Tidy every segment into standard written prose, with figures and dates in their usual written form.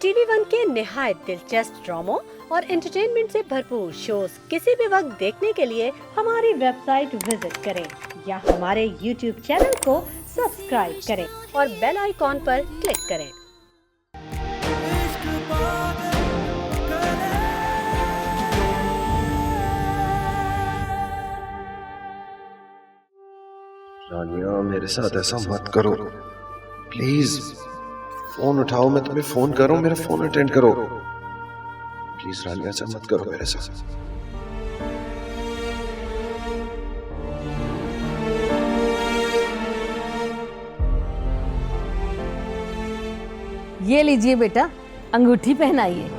TV one के निहायत दिलचस्प ड्रामों और एंटरटेनमेंट से भरपूर शोज किसी भी वक्त देखने के लिए हमारी वेबसाइट विजिट करें या हमारे यूट्यूब चैनल को सब्सक्राइब करें और बेल आइकॉन पर क्लिक करें। रानिया, मेरे साथ ऐसा मत करो प्लीज। फोन उठाओ, मैं तुम्हें फोन कर रहा हूं, मेरा फोन अटेंड करो प्लीज। रानिया, ऐसा मत करो मेरे साथ। ये लीजिए बेटा, अंगूठी पहनाइए।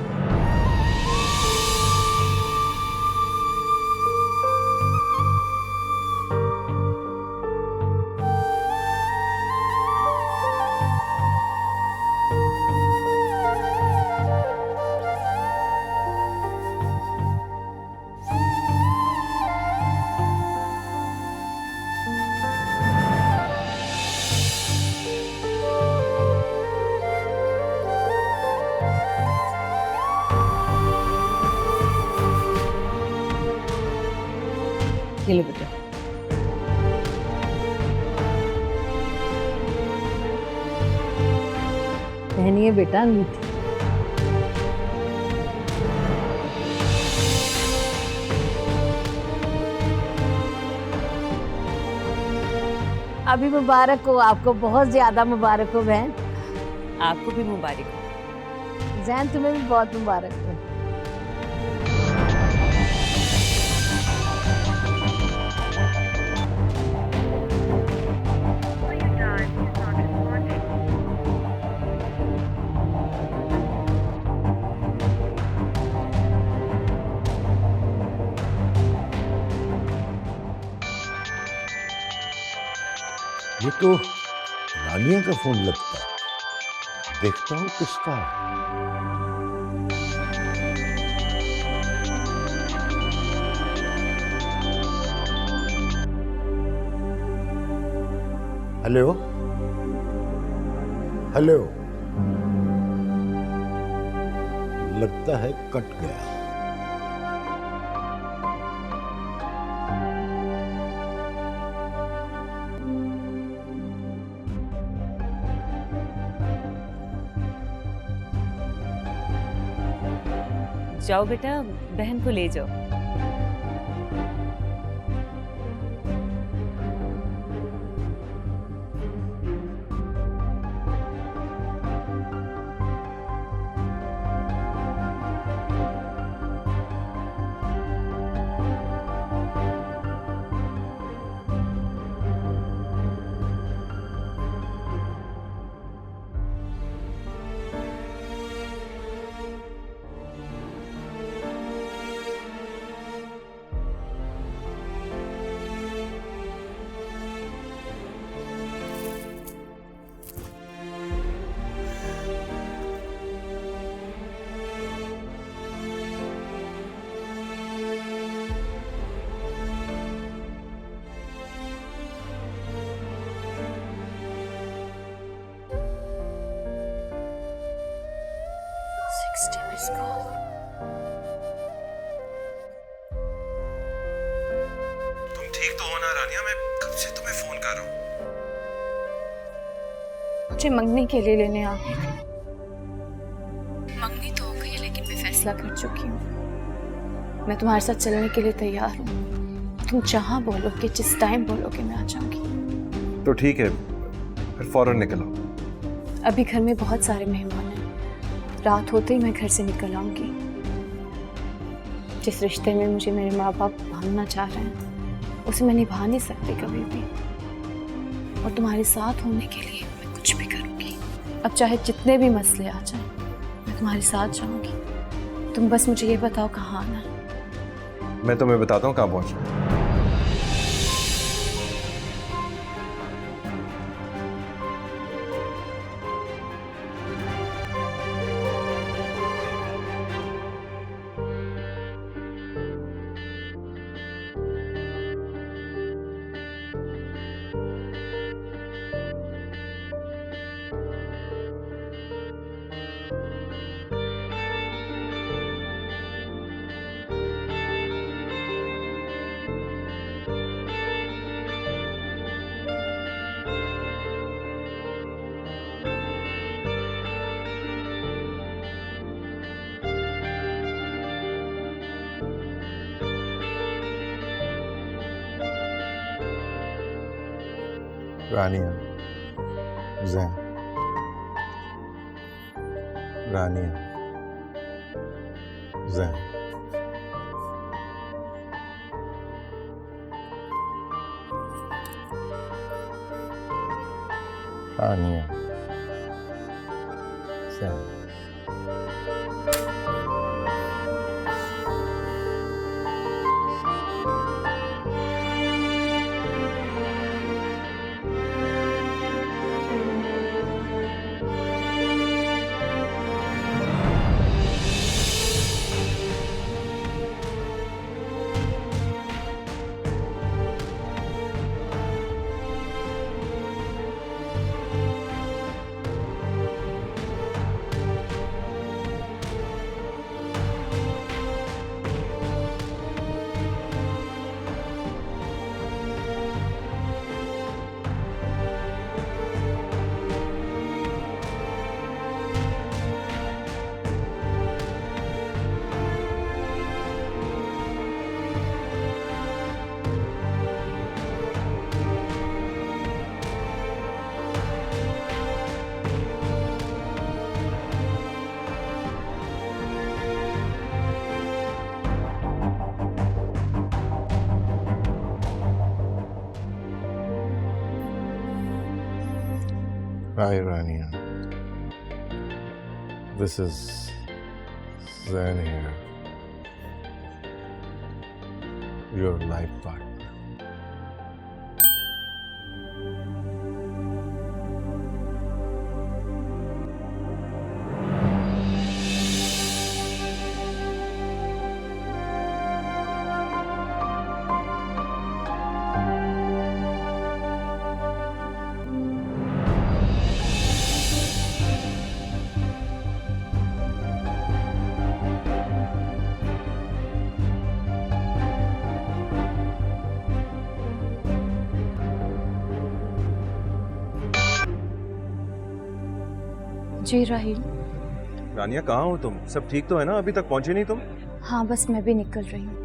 ये लो बेटा। पहनिए बेटा अंगूठी। अभी मुबारक हो, आपको बहुत ज्यादा मुबारक हो बहन। आपको भी मुबारक हो। जैन, तुम्हें भी बहुत मुबारक हो। ये तो रानिया का फोन लगता है, देखता हूँ किसका है। हेलो हेलो, लगता है कट गया। जाओ बेटा, बहन को ले जाओ। तुम ठीक तो हो ना रानिया? मैं कब से तुम्हें फोन कर रहा हूँ। मुझे मंगनी के लिए लेने आ गई थी। मंगनी तो हो गई है, लेकिन मैं फैसला कर चुकी हूँ। मैं तुम्हारे साथ चलने के लिए तैयार हूँ। तुम जहाँ बोलोगे, जिस टाइम बोलोगे, मैं आ जाऊंगी। तो ठीक है, फिर फौरन निकलो। अभी घर में बहुत सारे मेहमान हैं। रात होते ही मैं घर से निकल आऊंगी। जिस रिश्ते में मुझे मेरे माँ बाप बांधना चाह रहे हैं, उसे मैं निभा नहीं सकती कभी भी। और तुम्हारे साथ होने के लिए मैं कुछ भी करूंगी। अब चाहे जितने भी मसले आ जाएं, मैं तुम्हारे साथ जाऊंगी। तुम बस मुझे ये बताओ कहाँ आना है। मैं तुम्हें बताता हूँ कहाँ पहुँचना। रानिया, जैन, रानिया, जैन, रानिया, Jain. Hi, Rania. This is Zen here, your life partner. जी राहिल। रानिया कहाँ हो तुम? सब ठीक तो है ना? अभी तक पहुंचे नहीं तुम? हाँ बस मैं भी निकल रही हूँ।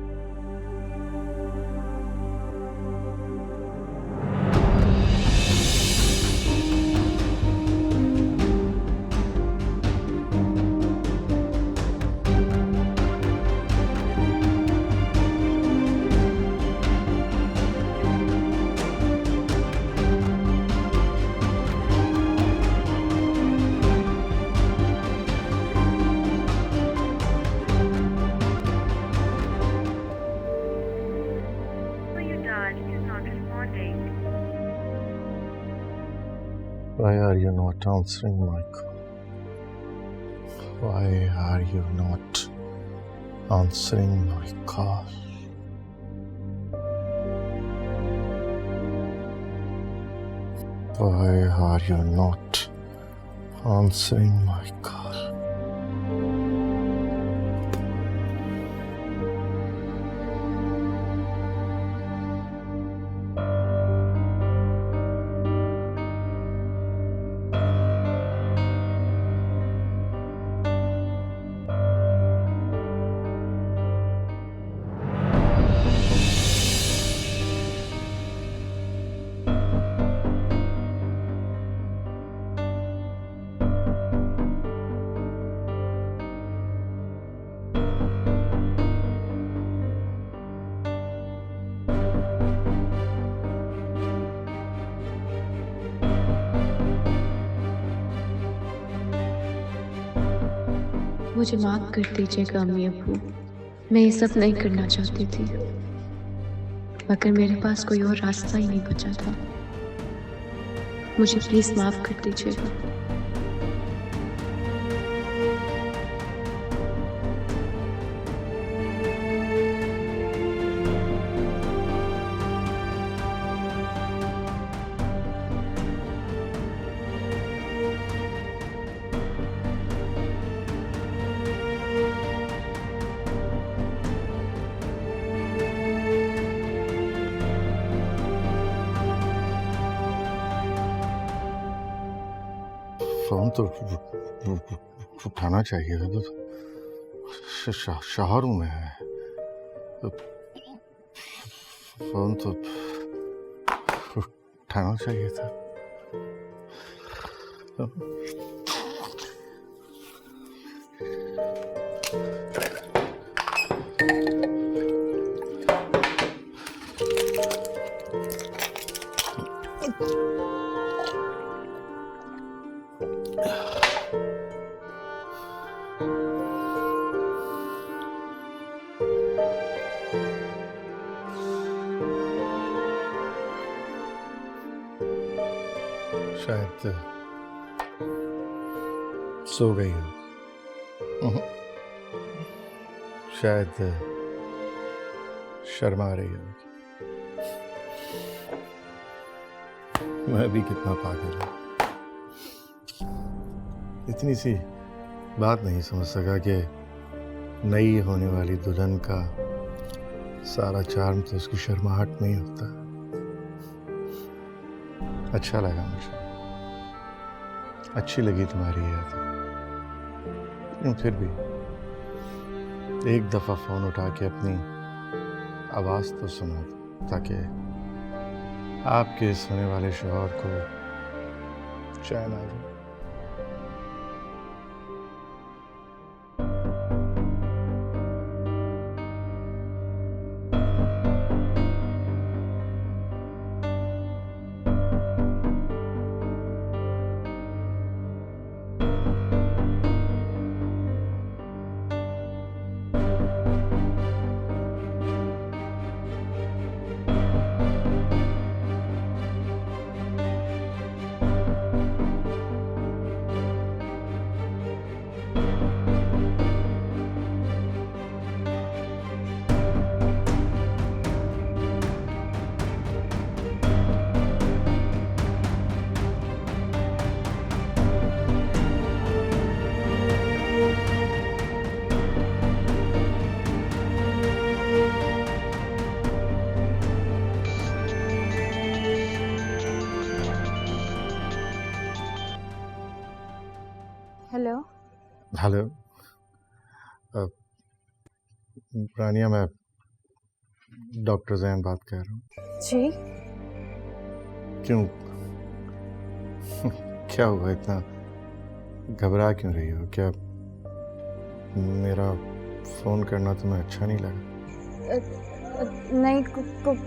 Why are you not answering my call? Why are you not answering my call? Why are you not answering my call? मुझे माफ कर दीजिएगा अम्मी अब्बू, मैं ये सब नहीं करना चाहती थी, मगर मेरे पास कोई और रास्ता ही नहीं बचा था। मुझे प्लीज माफ कर दीजिएगा। फोन तो उठाना चाहिए था, तो शहर में है, फोन तो उठाना चाहिए था। शायद सो गई हो। शायद शर्मा रही हो। मैं भी कितना पागल हूं, इतनी सी बात नहीं समझ सका कि नई होने वाली दुल्हन का सारा चार्म तो उसकी शर्माहट में ही होता है। अच्छा लगा मुझे, अच्छी लगी तुम्हारी याद, लेकिन फिर भी एक दफा फोन उठा के अपनी आवाज तो सुना दो, ताकि आपके सोने वाले शौहर को चैन आ जाए। हेलो। हेलो रानिया, मैं डॉक्टर जैन बात कर रहा हूँ। जी। क्यों क्या हुआ, इतना घबरा क्यों रही हो? क्या मेरा फोन करना तुम्हें अच्छा नहीं लगा? नहीं,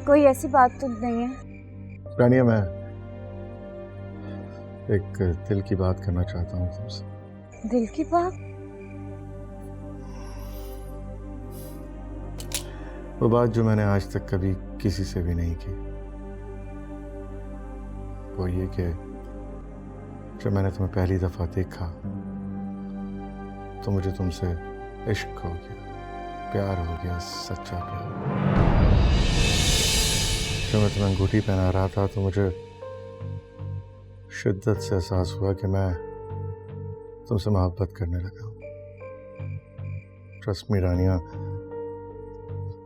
कोई ऐसी बात तो नहीं है। रानिया, मैं एक दिल की बात करना चाहता हूँ तुमसे। दिल की बात? वो बात जो मैंने आज तक कभी किसी से भी नहीं की, वो ये कि जब मैंने तुम्हें पहली दफा देखा तो मुझे तुमसे इश्क हो गया, प्यार हो गया, सच्चा प्यार। जब मैं तुम्हें अंगूठी पहना रहा था तो मुझे शिद्दत से एहसास हुआ कि मैं तुमसे मोहब्बत करने लगा। ट्रस्ट मी रानिया,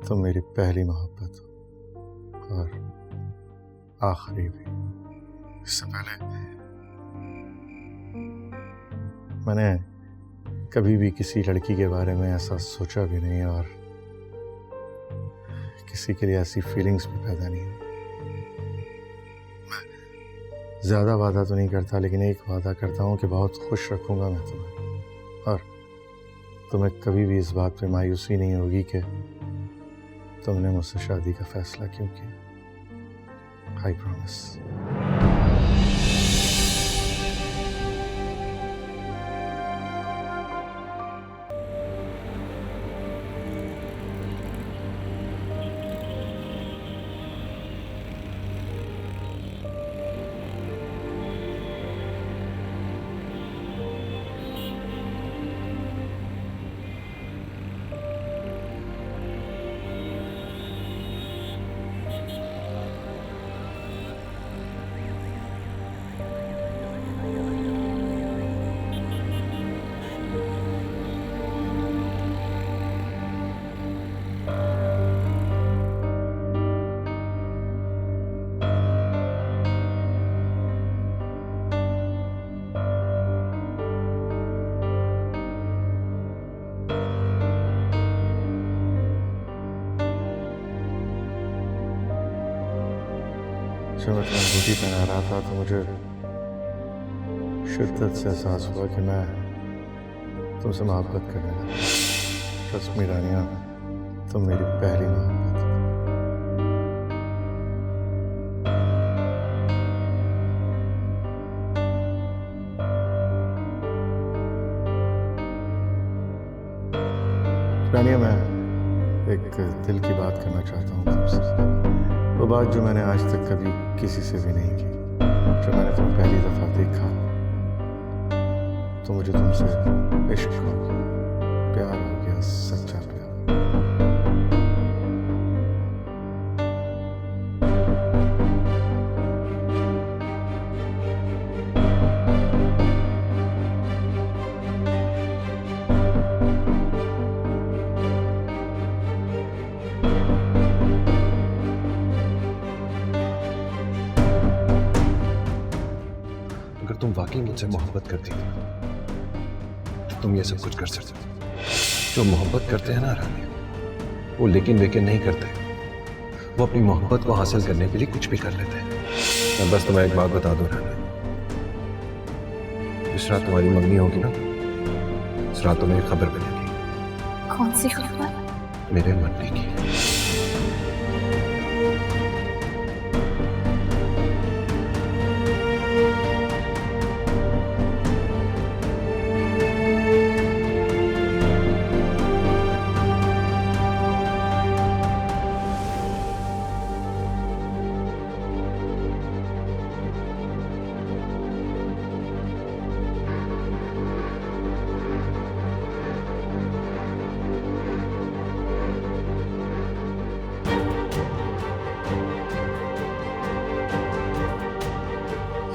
तुम मेरी पहली मोहब्बत हो और आखिरी भी। इससे पहले मैंने कभी भी किसी लड़की के बारे में ऐसा सोचा भी नहीं और किसी के लिए ऐसी फीलिंग्स भी पैदा नहीं हुई। ज़्यादा वादा तो नहीं करता, लेकिन एक वादा करता हूँ कि बहुत खुश रखूँगा मैं तुम्हें, और तुम्हें कभी भी इस बात पे मायूसी नहीं होगी कि तुमने मुझसे शादी का फैसला क्यों किया। I promise. जब मैं तुम्हें अंगूठी पहना रहा था तो मुझे शिद्दत से एहसास हुआ कि मैं तुमसे मोहब्बत करने लगा। ट्रस्ट मी रानिया, तुम मेरी पहली मोहब्बत हो। रानिया, मैं एक दिल की बात करना चाहता हूँ तुमसे। वो बात जो मैंने आज तक कभी किसी से भी नहीं की। जब मैंने तुम्हें पहली दफा देखा तो मुझे तुमसे इश्क हो गया, प्यार हो गया, सच्चा प्यार। अगर तुम वाकई मुझसे मोहब्बत करती थी तो तुम ये सब कुछ कर सकते थे। जो मोहब्बत करते हैं ना रानी, वो लेकिन नहीं करते। वो अपनी मोहब्बत को हासिल करने के लिए कुछ भी कर लेते हैं। मैं बस तुम्हें एक बात बता दूं रानी, जिस रात तुम्हारी मंगनी होगी ना, उस रात तुम्हें खबर मिलेगी। कौन सी खबर? मेरे मरने की।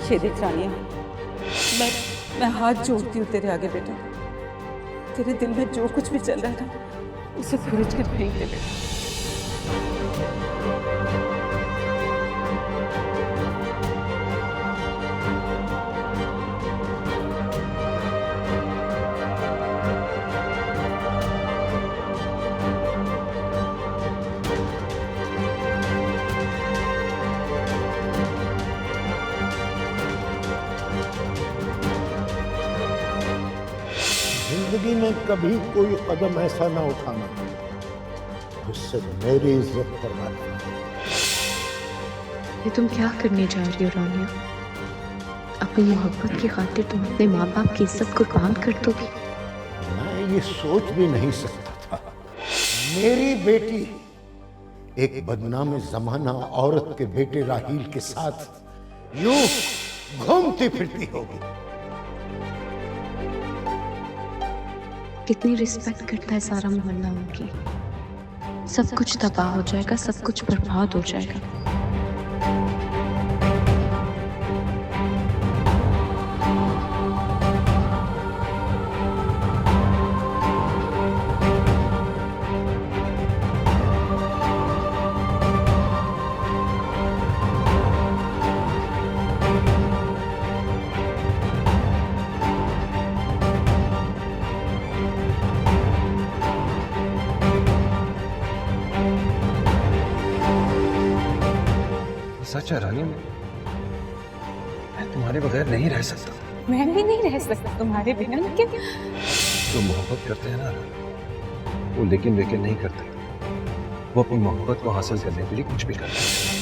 ये देख रानिया, मैं हाथ जोड़ती हूँ तेरे आगे बेटा। तेरे दिल में जो कुछ भी चल रहा है ना, उसे भूल कर फेंक दे बेटा। जिंदगी में कभी कोई कदम ऐसा ना उठाना जिससे मेरी इज्जत पर बात। ये तुम क्या करने जा रही हो रानिया? अपनी मोहब्बत की खातिर तुम अपने माँ बाप की इज्जत कुर्बान कर दोगी? मैं ये सोच भी नहीं सकता था मेरी बेटी एक बदनाम जमाना औरत के बेटे राहील के साथ यूं घूमती फिरती होगी। कितनी रिस्पेक्ट करता है सारा मोहल्ला उनकी। सब कुछ तबाह हो जाएगा, सब कुछ बर्बाद हो जाएगा। सच है रानी, मैं तुम्हारे बगैर नहीं रह सकता। मैं भी नहीं रह सकता तुम्हारे बिना, लेकिन जो मोहब्बत करते हैं ना, वो लेकिन नहीं करते। वो अपनी मोहब्बत को हासिल करने के लिए कुछ भी करते हैं।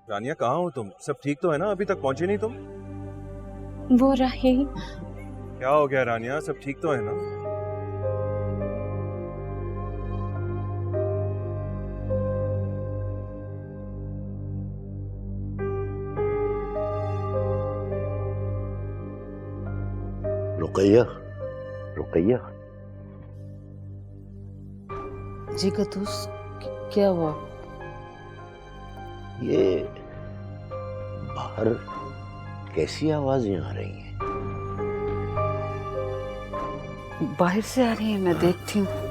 रानिया कहाँ हो तुम? सब ठीक तो है ना? अभी तक पहुंची नहीं तुम? वो राहील, क्या हो गया रानिया? सब ठीक तो है ना? रुकैया, रुकैया, जी कतूस, क्या हुआ? ये बाहर कैसी आवाजें आ रही हैं? बाहर से आ रही है, मैं देखती हूँ।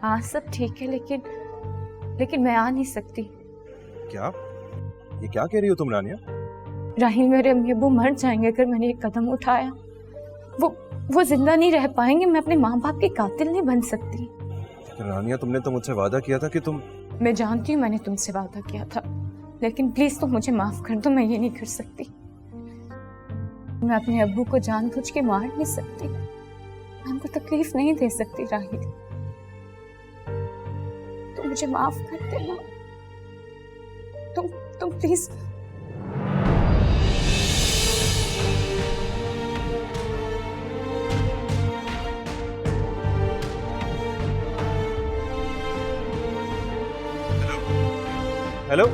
हाँ सब ठीक है, लेकिन मैं आ नहीं सकती। क्या? ये क्या कह रही हो तुम रानिया? राहील, मेरे अम्मी अब्बू मर जाएंगे अगर मैंने एक कदम उठाया। वो जिंदा नहीं रह पाएंगे। मैं अपने माँ बाप की कातिल नहीं बन सकती। रानिया, तुमने तो मुझसे वादा किया था कि तुम... मैं जानती हूँ मैंने तुमसे वादा किया था, लेकिन प्लीज तुम मुझे माफ कर दो। मैं ये नहीं कर सकती। मैं अपने अब्बू को जानबूझ के मार नहीं सकती। मैं उनको तकलीफ नहीं दे सकती। राहील, तुम मुझे माफ कर देना। तुम प्लीज। हेलो?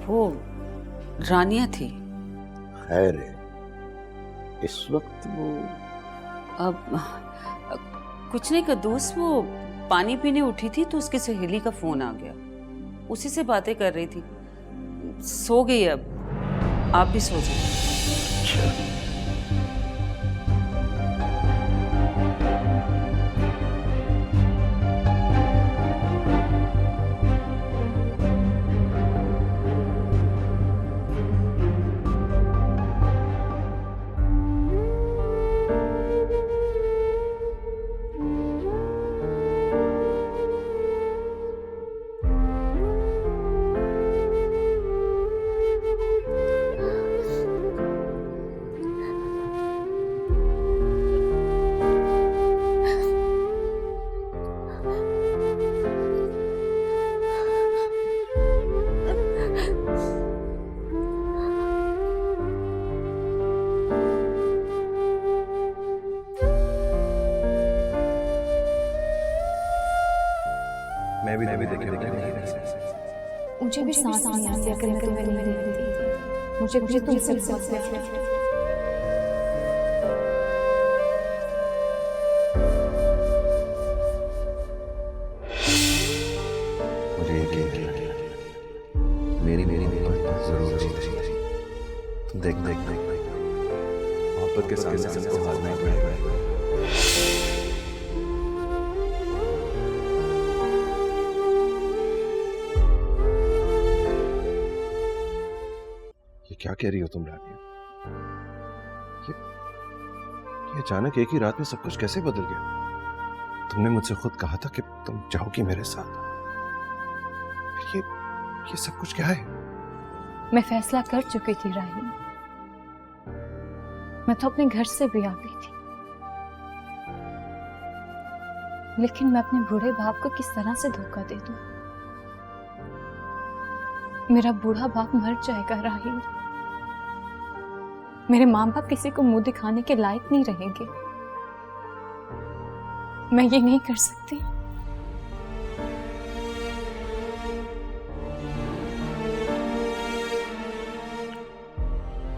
वो रानिया थी। खैर है, इस वक्त वो... अब कुछ नहीं कद्दूस, वो पानी पीने उठी थी तो उसकी सहेली का फोन आ गया। उसी से बातें कर रही थी। सो गई। अब आप भी सो जाइए। मैं भी देखे मुझे भी सांस नहीं आती अगर मैं तुम्हें नहीं देखती। मुझे तुमसे बहुत प्यार है। मुझे यकीन है मेरी मोहब्बत जरूर जीतेगी। तुम देख मोहब्बत के सामने सबको हारना ही पड़ेगा। क्या कह रही हो तुम रानिया? ये अचानक एक ही रात में सब कुछ कैसे बदल गया? तुमने मुझसे खुद कहा था कि तुम चाहोगी मेरे साथ। ये सब कुछ क्या है? मैं फैसला कर चुकी थी राहील। मैं तो अपने घर से भी आ गई थी, लेकिन मैं अपने बूढ़े बाप को किस तरह से धोखा दे दूं? मेरा बूढ़ा बाप मर जाएगा राहील। मेरे माँ बाप किसी को मुंह दिखाने के लायक नहीं रहेंगे। मैं ये नहीं कर सकती।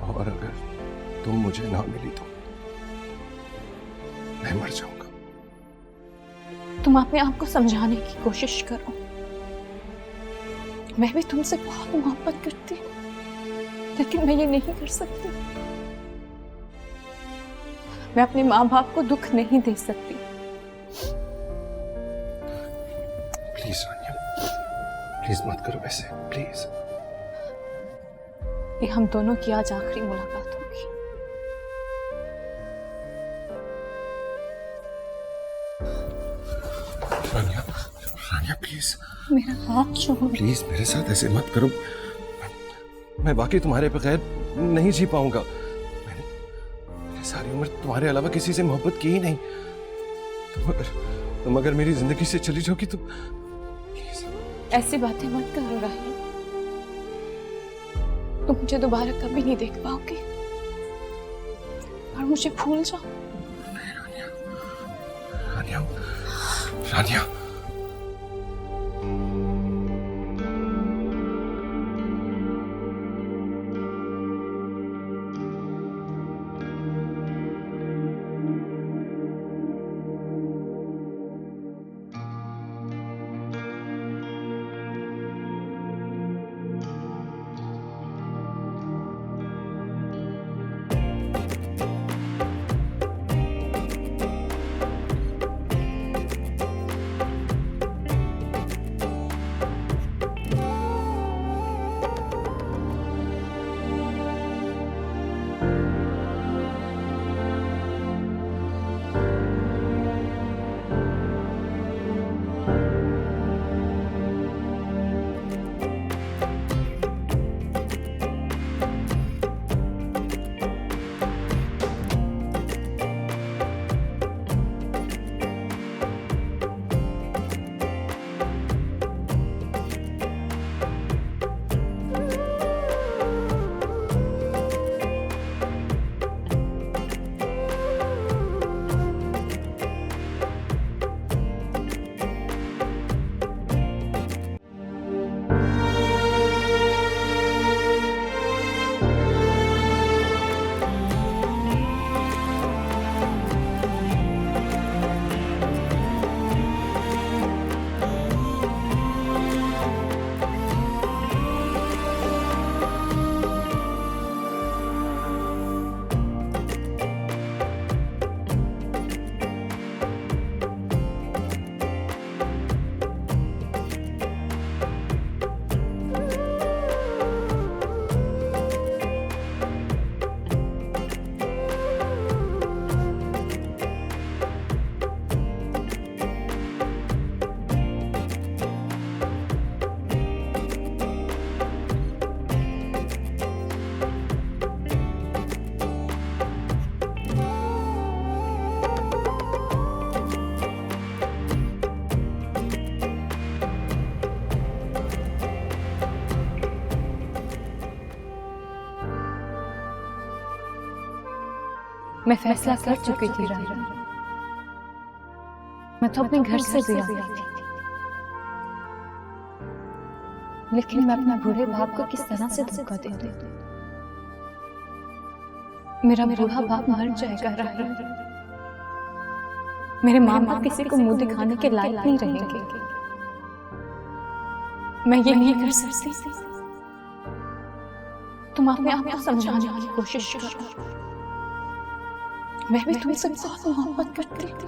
और अगर तुम मुझे ना मिली तो मैं मर जाऊंगा। तुम अपने आप को समझाने की कोशिश करो। मैं भी तुमसे बहुत मोहब्बत करती हूँ, लेकिन मैं ये नहीं कर सकती। मैं अपने माँ बाप को दुख नहीं दे सकती। प्लीज रानिया, प्लीज मत करो ऐसे, प्लीज। ये हम दोनों की आज आखिरी मुलाकात होगी। रानिया, रानिया प्लीज, मेरा हाथ छोड़ो। प्लीज मेरे साथ ऐसे मत करो। मैं वाकई तुम्हारे बगैर नहीं जी पाऊंगा। मैंने सारी उम्र तुम्हारे अलावा किसी से मोहब्बत की ही नहीं। तुम अगर मेरी जिंदगी से चली जाओगी तो प्लीज। ऐसी बातें मत करो राहिल। तुम मुझे दोबारा कभी नहीं देख पाओगे और मुझे भूल जाओ। रानिया, रानिया, मैं फैसला कर चुकी थी राहिल। मैं तो अपने घर से भी आ गई थी, लेकिन मैं अपने बूढ़े बाप को किस तरह से धोखा दे दूं? मेरा बूढ़ा बाप मर जाएगा राहिल। मेरे माँ बाप किसी को मुंह दिखाने के लायक नहीं रहेंगे। मैं ये नहीं कर सकती। तुम अपने आप को समझाने की कोशिश करो। मैं भी तुमसे बहुत मोहब्बत करती थी,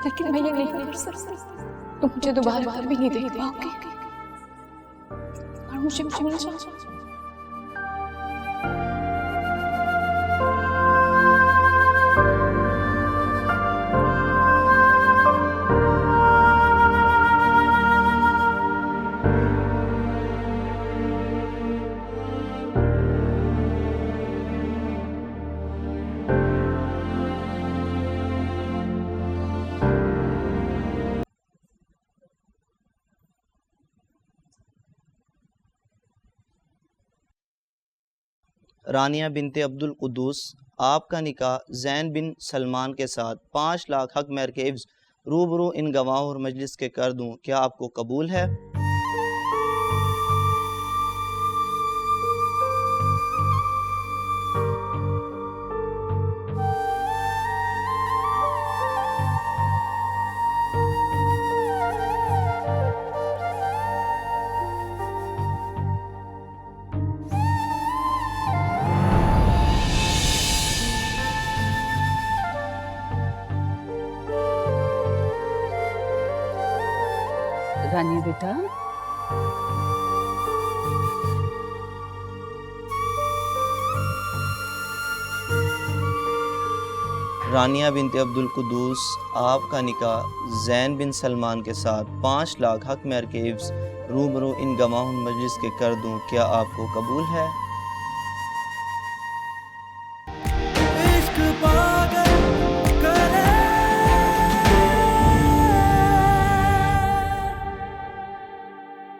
लेकिन मैं ये नहीं कर सकती। तुम मुझे दोबारा कभी नहीं देख पाओगे और मुझे भूल जाओ। रानिया बिनते अब्दुल कुद्दूस, आपका निकाह जैन बिन सलमान के साथ 5 लाख हक महर के एवज रूबरू इन गवाहों और मजलिस के कर दूं, क्या आपको कबूल है? रानी बेटा, रानिया बिनते अब्दुल कुद्दूस, आपका निकाह जैन बिन सलमान के साथ 5 लाख हक महर के एवज रूबरू इन गवाहों मजलिस के कर दूं, क्या आपको कबूल है? इश्क पागल